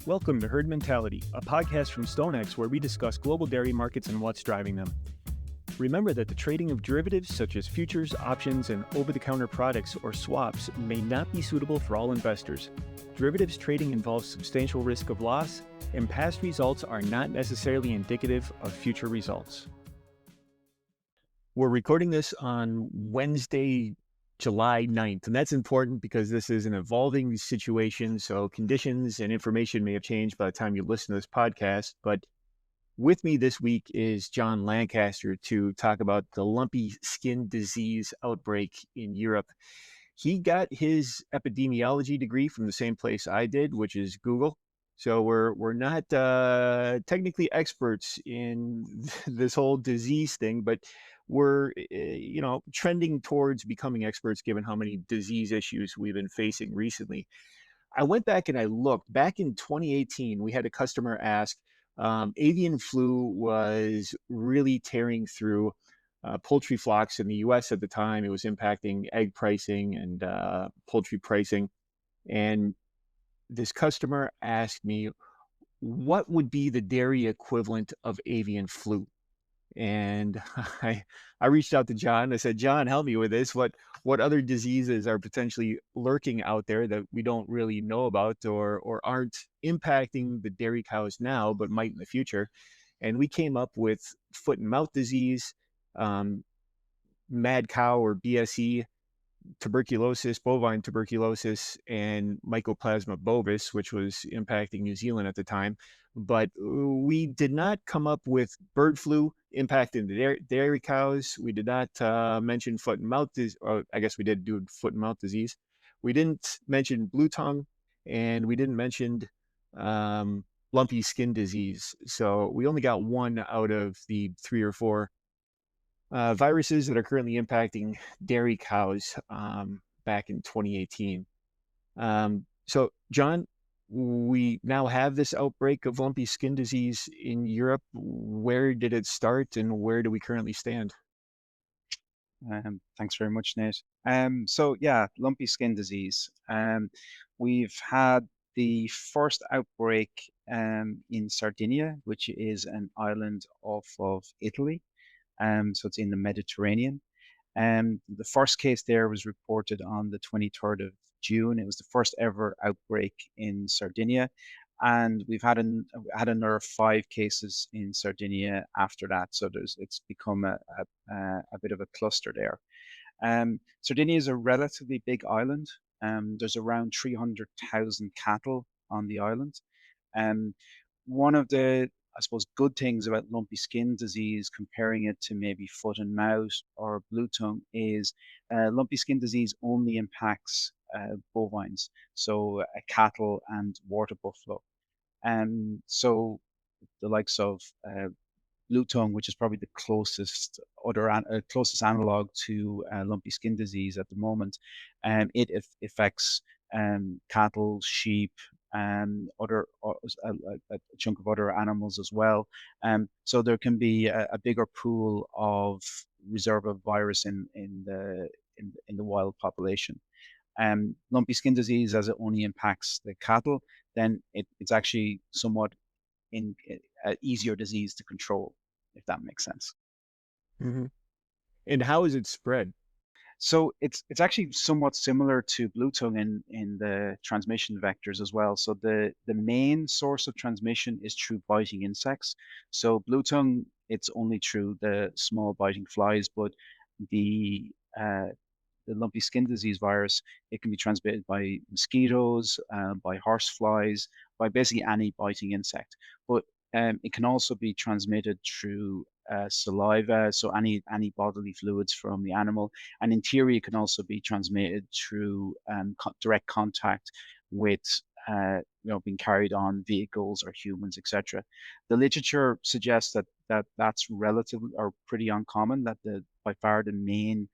Welcome to Herd Mentality, a podcast from StoneX where we discuss global dairy markets and what's driving them. Remember that the trading of derivatives such as futures, options, and over-the-counter products or swaps may not be suitable for all investors. Derivatives trading involves substantial risk of loss, and past results are not necessarily indicative of future results. We're recording this on Wednesday, July 9th, and that's important because this is an evolving situation, so conditions and information may have changed by the time you listen to this podcast. But with me this week is John Lancaster to talk about the Lumpy Skin Disease outbreak in Europe. He got his epidemiology degree from the same place I did, which is Google. So we're not technically experts in this whole disease thing, but we're trending towards becoming experts given how many disease issues we've been facing recently. I went back and I looked. Back in 2018, we had a customer ask, avian flu was really tearing through poultry flocks in the US at the time. It was impacting egg pricing and poultry pricing. And this customer asked me, what would be the dairy equivalent of avian flu? And I reached out to John. I said, John, help me with this. What other diseases are potentially lurking out there that we don't really know about or aren't impacting the dairy cows now, but might in the future? And we came up with foot and mouth disease, mad cow or BSE, tuberculosis, bovine tuberculosis, and Mycoplasma bovis, which was impacting New Zealand at the time. But we did not come up with bird flu impacting the dairy cows. We did not mention foot and mouth disease. I guess we did do foot and mouth disease. We didn't mention Bluetongue, and we didn't mention lumpy skin disease. So we only got one out of the 3 or 4 viruses that are currently impacting dairy cows back in 2018. So, John, we now have this outbreak of lumpy skin disease in Europe. Where did it start and where do we currently stand? Thanks very much, Nate. So yeah, lumpy skin disease. We've had the first outbreak in Sardinia, which is an island off of Italy. So it's in the Mediterranean. The first case there was reported on the 23rd of June. It was the first ever outbreak in Sardinia. And we've had another 5 cases in Sardinia after that. So it's become a bit of a cluster there. Sardinia is a relatively big island. There's around 300,000 cattle on the island. One of the, I suppose, good things about lumpy skin disease, comparing it to maybe foot and mouth or Bluetongue, is lumpy skin disease only impacts bovines, so cattle and water buffalo. So the likes of Bluetongue, which is probably the closest analog to lumpy skin disease at the moment, it affects cattle, sheep, and a chunk of other animals as well. So there can be a bigger pool of reserve of virus in the wild population. Lumpy skin disease, as it only impacts the cattle, then it's actually somewhat in easier disease to control, if that makes sense. Mm-hmm. And how is it spread? So it's actually somewhat similar to Bluetongue in the transmission vectors as well. So the main source of transmission is through biting insects. So Bluetongue, it's only through the small biting flies, but the lumpy skin disease virus, it can be transmitted by mosquitoes, by horseflies, by basically any biting insect. But it can also be transmitted through saliva, so any bodily fluids from the animal. And in theory, it can also be transmitted through direct contact with being carried on vehicles or humans, etc. The literature suggests that's relatively or pretty uncommon. That by far the main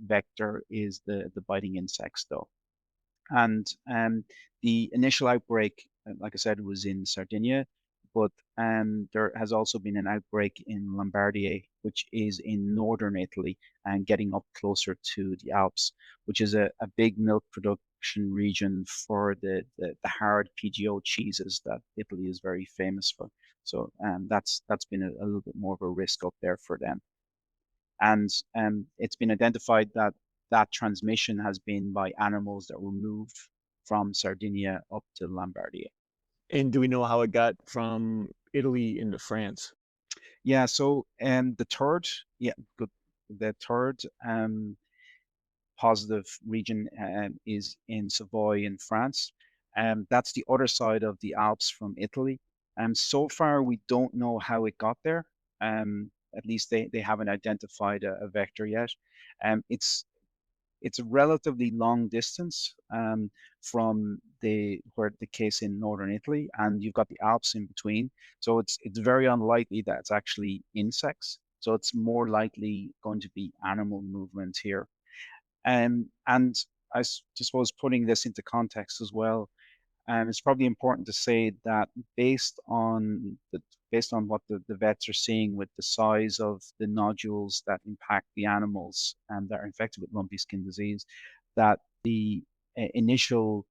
vector is the biting insects, though. And the initial outbreak, like I said, was in Sardinia. but there has also been an outbreak in Lombardy, which is in northern Italy and getting up closer to the Alps, which is a big milk production region for the hard PGO cheeses that Italy is very famous for. So that's been a little bit more of a risk up there for them. And it's been identified that that transmission has been by animals that were moved from Sardinia up to Lombardy. And do we know how it got from Italy into France? Yeah, so the third, yeah, good. The third positive region is in Savoy in France. That's the other side of the Alps from Italy. So far, we don't know how it got there. At least they haven't identified a vector yet. It's a relatively long distance from the where the case in northern Italy, and you've got the Alps in between. So it's very unlikely that it's actually insects. So it's more likely going to be animal movement here. And I suppose putting this into context as well, it's probably important to say that based on the based on what the vets are seeing with the size of the nodules that impact the animals and that are infected with lumpy skin disease, that the initial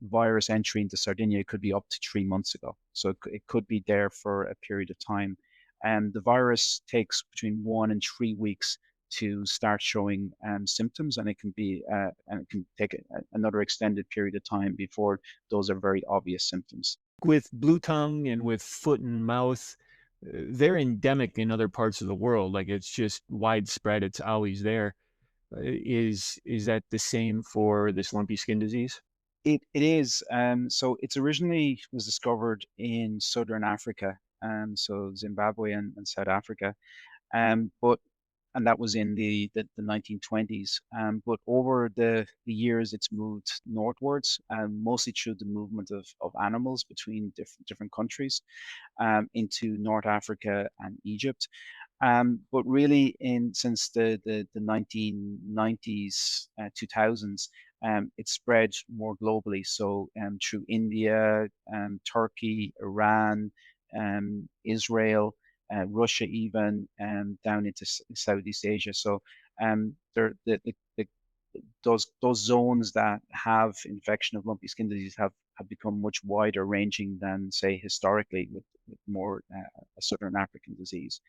virus entry into Sardinia could be up to 3 months ago. So it could be there for a period of time. And the virus takes between 1 and 3 weeks to start showing symptoms, and it can take another extended period of time before those are very obvious symptoms. With Bluetongue and with foot and mouth, they're endemic in other parts of the world. Like it's just widespread. It's always there. Is that the same for this lumpy skin disease? It is. So it's originally was discovered in southern Africa, so Zimbabwe and South Africa. But and that was in the 1920s. But over the years, it's moved northwards, mostly through the movement of animals between different countries, into North Africa and Egypt. But really, in since the 1990s, 2000s, it spread more globally. So through India, Turkey, Iran, Israel, Russia, even down into Southeast Asia. So there, those zones that have infection of lumpy skin disease have become much wider ranging than, say, historically with more a southern African disease.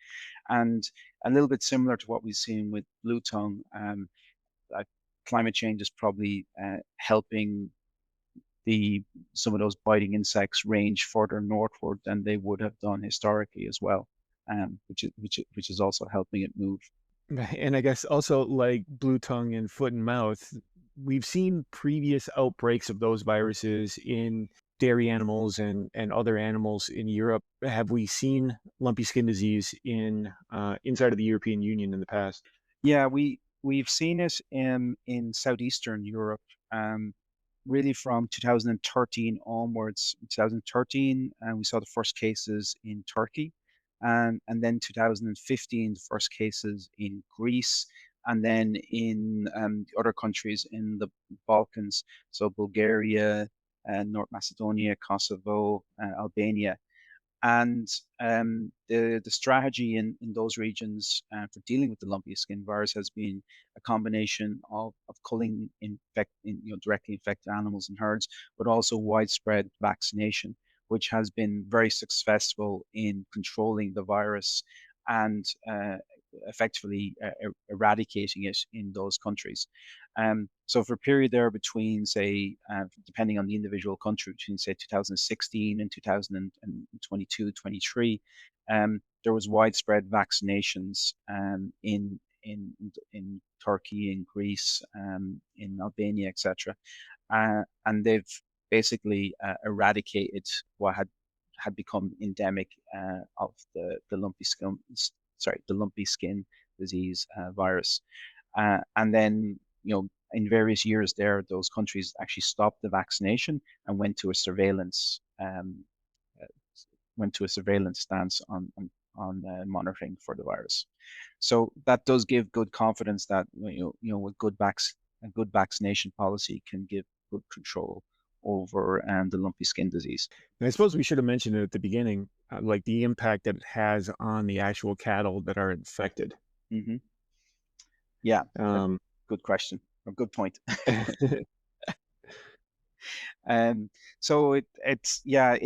And a little bit similar to what we've seen with Bluetongue, uh, climate change is probably helping the some of those biting insects range further northward than they would have done historically as well, which is also helping it move. And I guess also like Bluetongue and foot and mouth, we've seen previous outbreaks of those viruses in dairy animals and other animals in Europe. Have we seen lumpy skin disease in inside of the European Union in the past? Yeah, we've seen it in southeastern Europe, really from 2013 onwards. 2013, and we saw the first cases in Turkey, and then 2015, the first cases in Greece, and then in other countries in the Balkans, so Bulgaria, North Macedonia, Kosovo, Albania. And the strategy in those regions for dealing with the lumpy skin virus has been a combination of culling directly infected animals and herds, but also widespread vaccination, which has been very successful in controlling the virus and effectively eradicating it in those countries. So for a period there between, say, depending on the individual country, between say 2016 and 2022, 23, there was widespread vaccinations in Turkey, in Greece, in Albania, etc. And they've basically eradicated what had become endemic of the the lumpy skin disease virus. And then, in various years there, those countries actually stopped the vaccination and uh, went to a surveillance stance on monitoring for the virus. So that does give good confidence that with a good vaccination policy can give good control over the lumpy skin disease. And I suppose we should have mentioned it at the beginning, like the impact that it has on the actual cattle that are infected. Hmm. Yeah, a Um, good question, a good point. Um, so it's yeah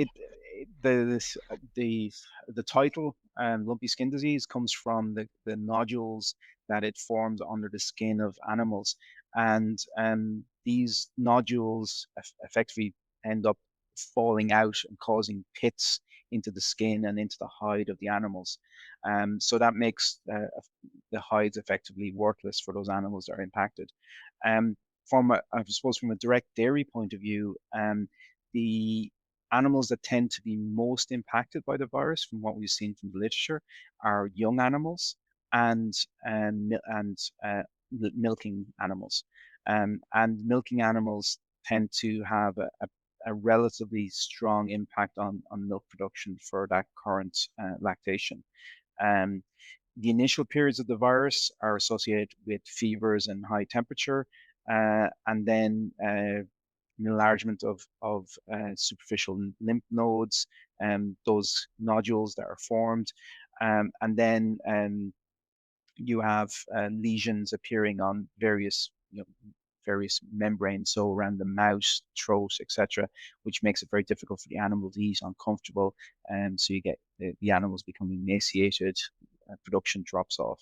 the the title lumpy skin disease comes from the nodules that it forms under the skin of animals, and these nodules effectively end up falling out and causing pits into the skin and into the hide of the animals. So that makes the hides effectively worthless for those animals that are impacted. Um, I suppose from a direct dairy point of view, the animals that tend to be most impacted by the virus, from what we've seen from the literature, are young animals and milking animals. And milking animals tend to have a relatively strong impact on milk production for that current lactation. Um, the initial periods of the virus are associated with fevers and high temperature, and then enlargement of superficial lymph nodes and those nodules that are formed. And then you have lesions appearing on various membranes, so around the mouth, throat, etc., which makes it very difficult for the animal to eat, uncomfortable, and so you get the animals becoming emaciated, production drops off,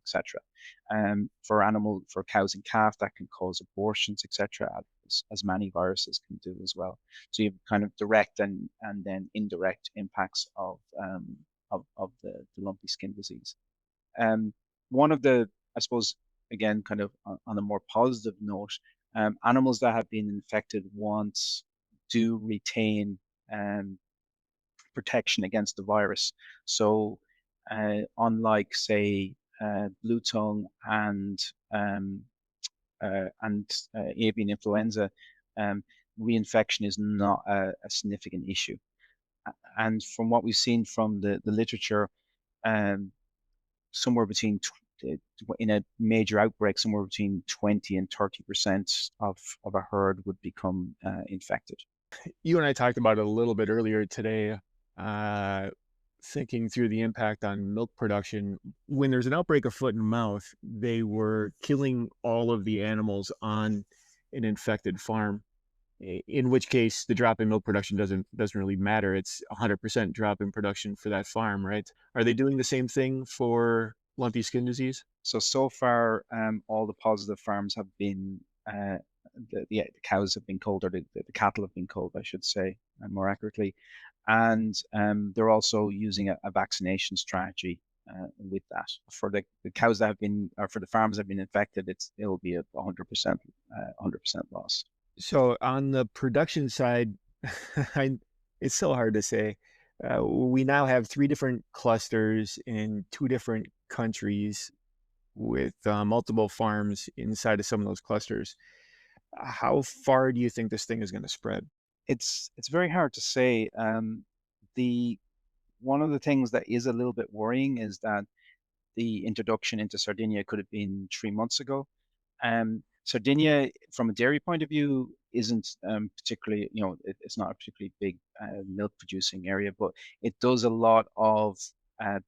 etc. For cows and calf, that can cause abortions, etc., as many viruses can do as well. So you have kind of direct and then indirect impacts of the lumpy skin disease. Um, One of the, I suppose, again, kind of on a more positive note, animals that have been infected once do retain um, protection against the virus. So, unlike, say, Bluetongue um, avian influenza, um, reinfection is not a significant issue. And from what we've seen from the literature, um, somewhere between in a major outbreak, somewhere between 20 and 30% of a herd would become infected. you and I talked about it a little bit earlier today, uh, thinking through the impact on milk production. When there's an outbreak of foot and mouth, they were killing all of the animals on an infected farm. In which case, the drop in milk production doesn't really matter. It's 100% drop in production for that farm, right? Are they doing the same thing for lumpy skin disease? So far, all the positive farms have been the cows have been culled, or the cattle have been culled, I should say, more accurately, and they're also using a vaccination strategy with that. For the cows that have been, or for the farms that have been infected, it'll be a 100% loss. So on the production side, I, it's so hard to say. We now have three different clusters in two different countries with multiple farms inside of some of those clusters. How far do you think this thing is going to spread? It's very hard to say. The One of the things that is a little bit worrying is that the introduction into Sardinia could have been 3 months ago. Sardinia, from a dairy point of view, isn't particularly, it's not a particularly big milk producing area, but it does a lot of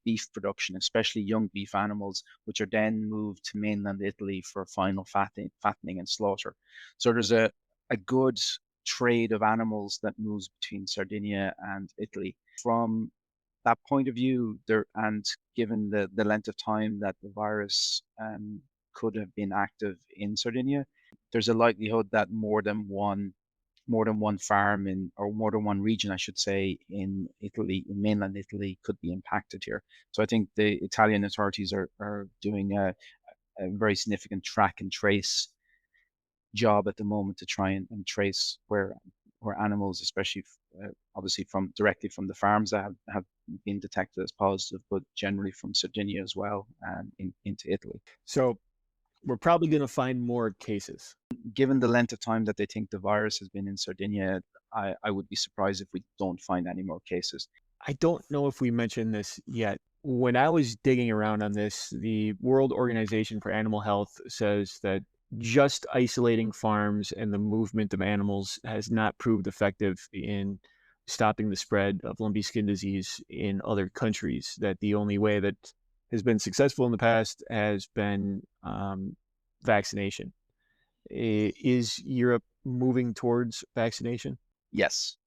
beef production, especially young beef animals, which are then moved to mainland Italy for final fattening and slaughter. So there's a good trade of animals that moves between Sardinia and Italy. From that point of view, and given the length of time that the virus could have been active in Sardinia, there's a likelihood that more than one farm or more than one region, I should say, in Italy, in mainland Italy, could be impacted here. So I think the Italian authorities are doing a very significant track and trace job at the moment to try and trace where animals, especially obviously from directly from the farms that have been detected as positive, but generally from Sardinia as well, and into Italy. So we're probably going to find more cases. Given the length of time that they think the virus has been in Sardinia, I would be surprised if we don't find any more cases. I don't know if we mentioned this yet. When I was digging around on this, the World Organization for Animal Health says that just isolating farms and the movement of animals has not proved effective in stopping the spread of lumpy skin disease in other countries. That the only way that has been successful in the past has been vaccination. Is Europe moving towards vaccination? Yes,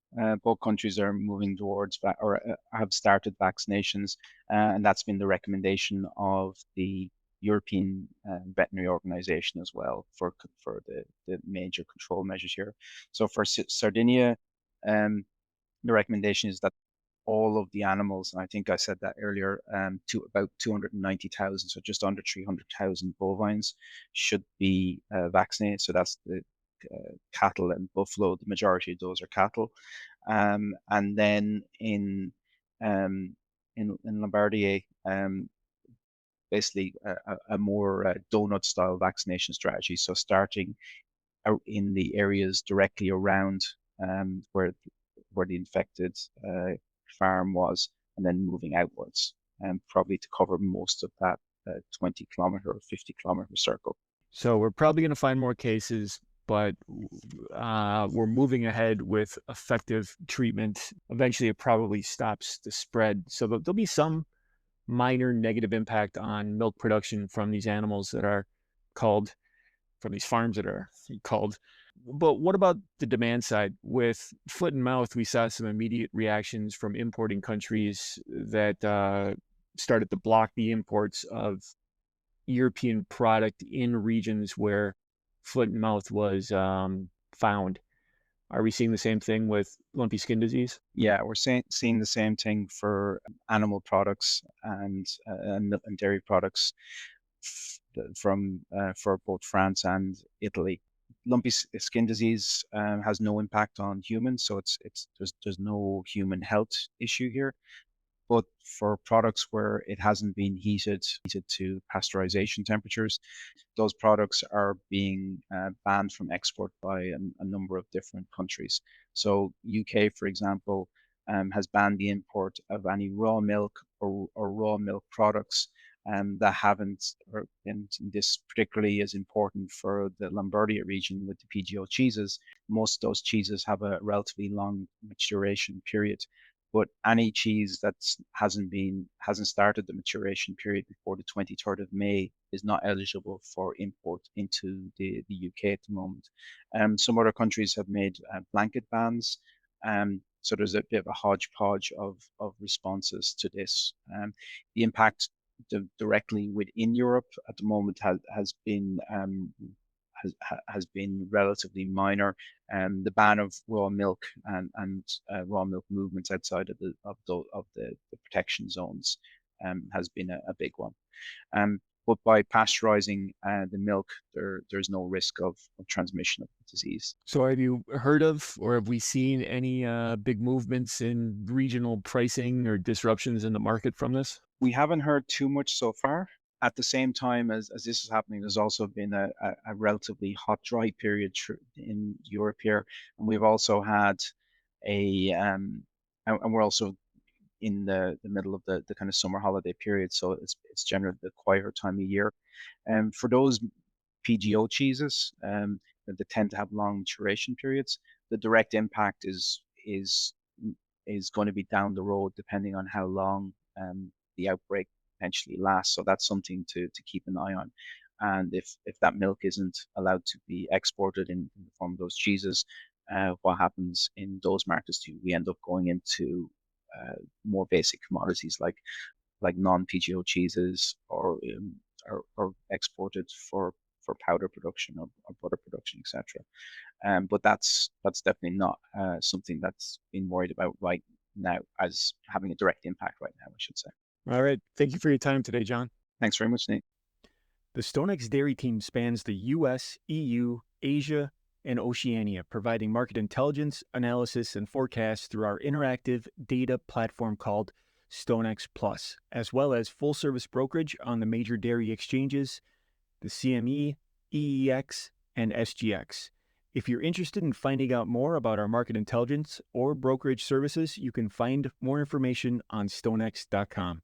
both countries are moving towards or have started vaccinations, and that's been the recommendation of the European Veterinary Organization as well for the major control measures here. So for Sardinia, um, the recommendation is that all of the animals, and I think I said that earlier, to about 290,000, so just under 300,000 bovines should be vaccinated. So that's the cattle and buffalo. The majority of those are cattle. And then um, in Lombardy, basically a more donut style vaccination strategy. So starting out in the areas directly around where the infected farm was, and then moving outwards, and probably to cover most of that 20 kilometer or 50 kilometer circle. So we're probably going to find more cases, but we're moving ahead with effective treatment. Eventually, it probably stops the spread. So there'll be some minor negative impact on milk production from these animals that are called, from these farms that are called. But what about the demand side? With foot and mouth, we saw some immediate reactions from importing countries that started to block the imports of European product in regions where foot and mouth was found. Are we seeing the same thing with lumpy skin disease? Yeah, we're seeing the same thing for animal products and dairy products from for both France and Italy. Lumpy skin disease has no impact on humans, so it's there's no human health issue here. But for products where it hasn't been heated to pasteurization temperatures, those products are being banned from export by a number of different countries. So UK, for example, has banned the import of any raw milk or raw milk products that haven't, and this particularly is important for the Lombardia region with the PGO cheeses. Most of those cheeses have a relatively long maturation period, but any cheese that hasn't started the maturation period before the 23rd of May is not eligible for import into the UK at the moment. Some other countries have made blanket bans. So there's a bit of a hodgepodge of responses to this. The impact directly within Europe at the moment has been relatively minor. The ban of raw milk and raw milk movements outside of the protection zones has been a big one. But by pasteurizing the milk, there's no risk of transmission of the disease. So have you heard of or have we seen any big movements in regional pricing or disruptions in the market from this? We haven't heard too much so far. At the same time as this is happening, there's also been a relatively hot, dry period in Europe here, and we've also had and we're also in the middle of the kind of summer holiday period, so it's generally the quieter time of year. And for those PGO cheeses, that tend to have long maturation periods, the direct impact is going to be down the road, depending on how long the outbreak potentially lasts. So that's something to keep an eye on. And if that milk isn't allowed to be exported in the form of those cheeses, what happens in those markets? Do we end up going into more basic commodities like non-PGO cheeses or exported for powder production or butter production, etc. But that's definitely not something that's been worried about right now as having a direct impact right now, I should say. All right. Thank you for your time today, John. Thanks very much, Nate. The StoneX Dairy team spans the US, EU, Asia, and Oceania, providing market intelligence, analysis, and forecasts through our interactive data platform called StoneX Plus, as well as full-service brokerage on the major dairy exchanges, the CME, EEX, and SGX. If you're interested in finding out more about our market intelligence or brokerage services, you can find more information on stonex.com.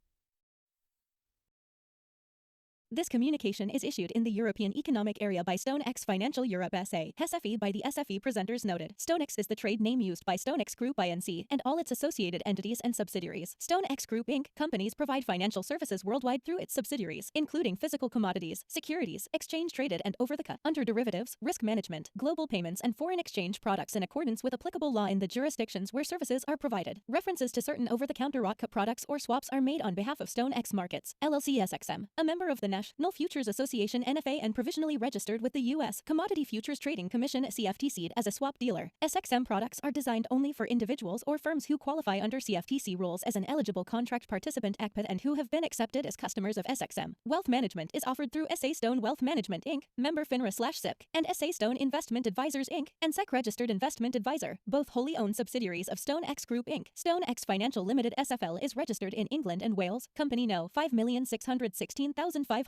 This communication is issued in the European Economic Area by StoneX Financial Europe SA, SFE by the SFE presenters noted. StoneX is the trade name used by StoneX Group Inc. and all its associated entities and subsidiaries. StoneX Group Inc. companies provide financial services worldwide through its subsidiaries, including physical commodities, securities, exchange-traded and over-the-counter derivatives, risk management, global payments and foreign exchange products in accordance with applicable law in the jurisdictions where services are provided. References to certain over-the-counter products or swaps are made on behalf of StoneX Markets, LLC SXM, a member of the National Futures Association NFA and provisionally registered with the U.S. Commodity Futures Trading Commission CFTC as a swap dealer. SXM products are designed only for individuals or firms who qualify under CFTC rules as an eligible contract participant and who have been accepted as customers of SXM. Wealth management is offered through SA Stone Wealth Management Inc., member FINRA/SIPC, and SA Stone Investment Advisors Inc., and SEC Registered Investment Advisor, both wholly owned subsidiaries of StoneX Group Inc. StoneX Financial Limited SFL is registered in England and Wales, company No. 5,616,586.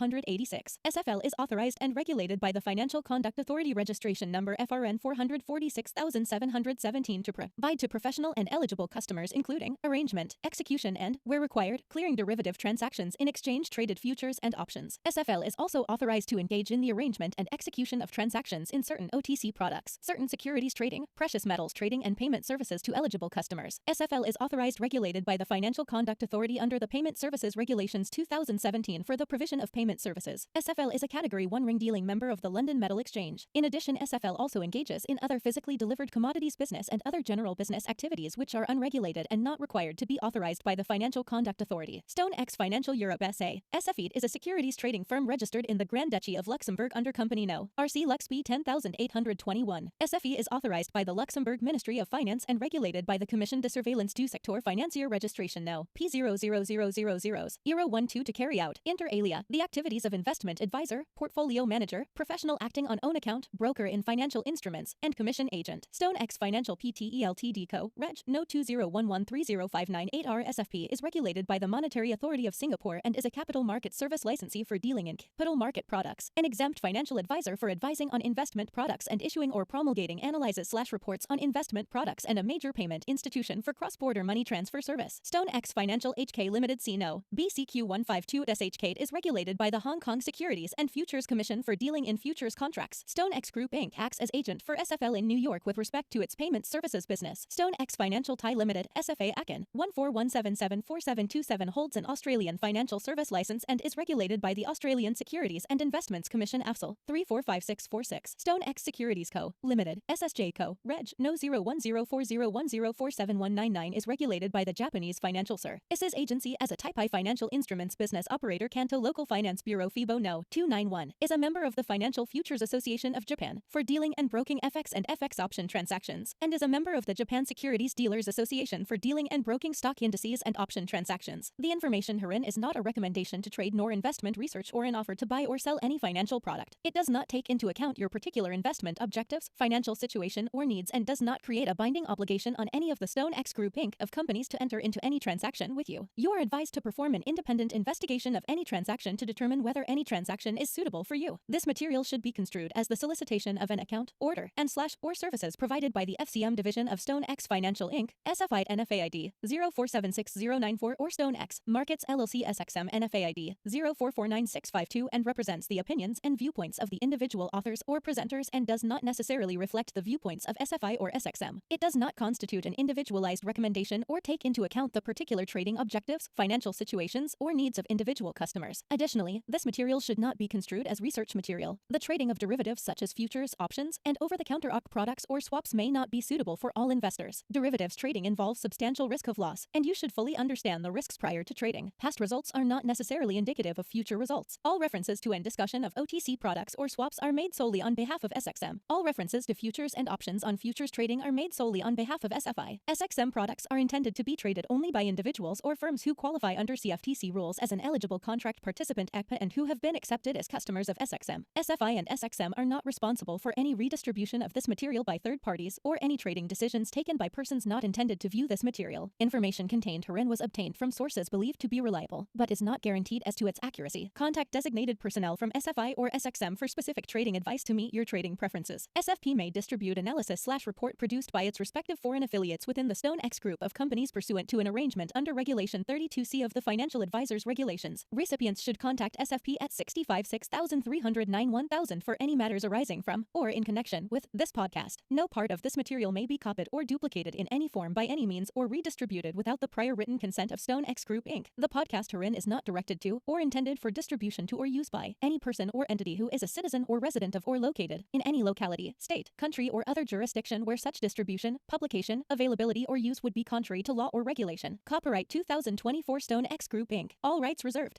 SFL is authorized and regulated by the Financial Conduct Authority registration number FRN 446,717 to provide to professional and eligible customers including arrangement, execution and, where required, clearing derivative transactions in exchange-traded futures and options. SFL is also authorized to engage in the arrangement and execution of transactions in certain OTC products, certain securities trading, precious metals trading and payment services to eligible customers. SFL is authorized regulated by the Financial Conduct Authority under the Payment Services Regulations 2017 for the provision of payment services. SFL is a Category 1 ring dealing member of the London Metal Exchange. In addition, SFL also engages in other physically delivered commodities business and other general business activities which are unregulated and not required to be authorized by the Financial Conduct Authority. StoneX Financial Europe SA, SFE is a securities trading firm registered in the Grand Duchy of Luxembourg under Company No. RC Lux B 10821. SFE is authorized by the Luxembourg Ministry of Finance and regulated by the Commission de Surveillance du Secteur Financier Registration No. P0000012 to carry out, inter alia, the activities of investment advisor, portfolio manager, professional acting on own account, broker in financial instruments, and commission agent. StoneX Financial Pte Ltd Co. Reg. No. 2011305988R SFP is regulated by the Monetary Authority of Singapore and is a capital market service licensee for dealing in capital market products, an exempt financial advisor for advising on investment products and issuing or promulgating analyses/reports on investment products, and a major payment institution for cross-border money transfer service. StoneX Financial HK Limited C. No. BCQ 152 SHK is regulated by the Hong Kong Securities and Futures Commission for dealing in futures contracts. StoneX Group Inc. acts as agent for SFL in New York with respect to its payment services business. StoneX Financial Thai Limited SFA Akin 141774727 holds an Australian financial service license and is regulated by the Australian Securities and Investments Commission AFSL 345646. StoneX Securities Co. Limited SSJ Co. Reg. No. 010401047199 is regulated by the Japanese Financial Services Agency as a Type I Financial Instruments Business Operator. Kanto Local Finance Bureau FIBO No. 291 is a member of the Financial Futures Association of Japan for dealing and broking FX and FX option transactions, and is a member of the Japan Securities Dealers Association for dealing and broking stock indices and option transactions. The information herein is not a recommendation to trade nor investment research or an offer to buy or sell any financial product. It does not take into account your particular investment objectives, financial situation, or needs, and does not create a binding obligation on any of the StoneX Group Inc. of companies to enter into any transaction with you. You are advised to perform an independent investigation of any transaction to determine whether any transaction is suitable for you. This material should be construed as the solicitation of an account, order, and/or services provided by the FCM division of StoneX Financial Inc., SFI NFA ID 0476094 or StoneX Markets LLC SXM NFA ID 0449652 and represents the opinions and viewpoints of the individual authors or presenters and does not necessarily reflect the viewpoints of SFI or SXM. It does not constitute an individualized recommendation or take into account the particular trading objectives, financial situations, or needs of individual customers. Additionally, this material should not be construed as research material. The trading of derivatives such as futures, options, and over-the-counter products or swaps may not be suitable for all investors. Derivatives trading involves substantial risk of loss, and you should fully understand the risks prior to trading. Past results are not necessarily indicative of future results. All references to and discussion of OTC products or swaps are made solely on behalf of SXM. All references to futures and options on futures trading are made solely on behalf of SFI. SXM products are intended to be traded only by individuals or firms who qualify under CFTC rules as an eligible contract participant and who have been accepted as customers of SXM. SFI and SXM are not responsible for any redistribution of this material by third parties or any trading decisions taken by persons not intended to view this material. Information contained herein was obtained from sources believed to be reliable, but is not guaranteed as to its accuracy. Contact designated personnel from SFI or SXM for specific trading advice to meet your trading preferences. SFP may distribute analysis/report produced by its respective foreign affiliates within the StoneX Group of companies pursuant to an arrangement under Regulation 32C of the Financial Advisors Regulations. Recipients should contact contact SFP at 656-309-1000 for any matters arising from or in connection with this podcast. No part of this material may be copied or duplicated in any form by any means or redistributed without the prior written consent of Stone X Group Inc. The podcast herein is not directed to or intended for distribution to or use by any person or entity who is a citizen or resident of or located in any locality, state, country, or other jurisdiction where such distribution, publication, availability, or use would be contrary to law or regulation. Copyright 2024 Stone X Group Inc. All rights reserved.